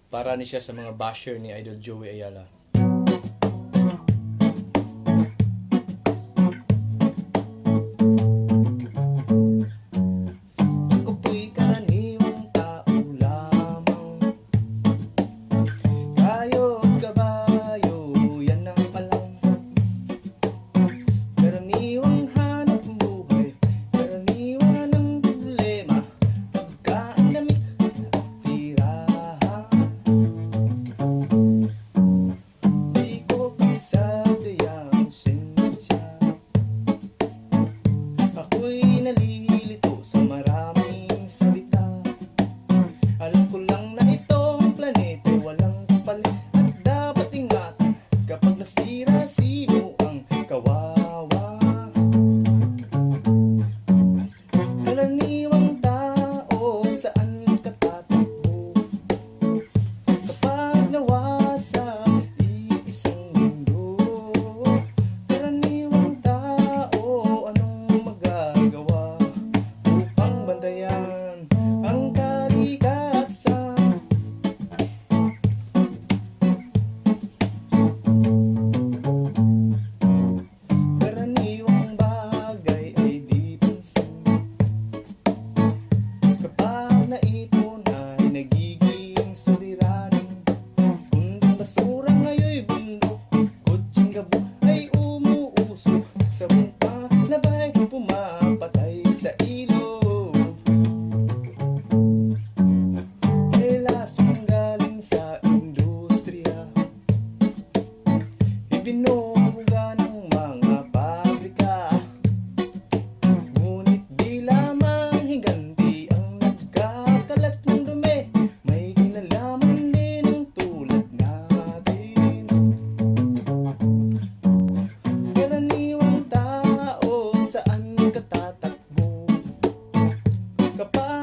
Para ni siya sa mga basher ni Idol Joey Ayala. Ako'y karaniwang tao lamang, kayo't kabayo, yan ang palang. Karaniwang hanap buhay, karaniwan ang problema, pagkain, damit, tirahan. Di ko pisadayang sensya, ako'y nalilito sa maraming salita. Alam ko lang na itong planeta walang kapalit, at dapat ingatan kapag nasira, sino ang kawawa. Karaniwang tao, saan ka tatakbo kapag nawasa iisang mundo? Karaniwang tao, anong magagawa upang bantayan ang kalikasan? Karaniwang bagay ay di pansin, kapag naipon ay nagiging suliranin. Kundang basura ngayon'y bundok, kutsing gabo ay umuusok, sabong palabay pumapatay sa ilog. Relasyon galing sa industriya, ibinubuga ng mga pabrika, ngunit di lamang higanti ang nagkakalat ng dumi, may kinalaman din ang tulad natin. Karaniwang tao, saan ka tatakbo kapag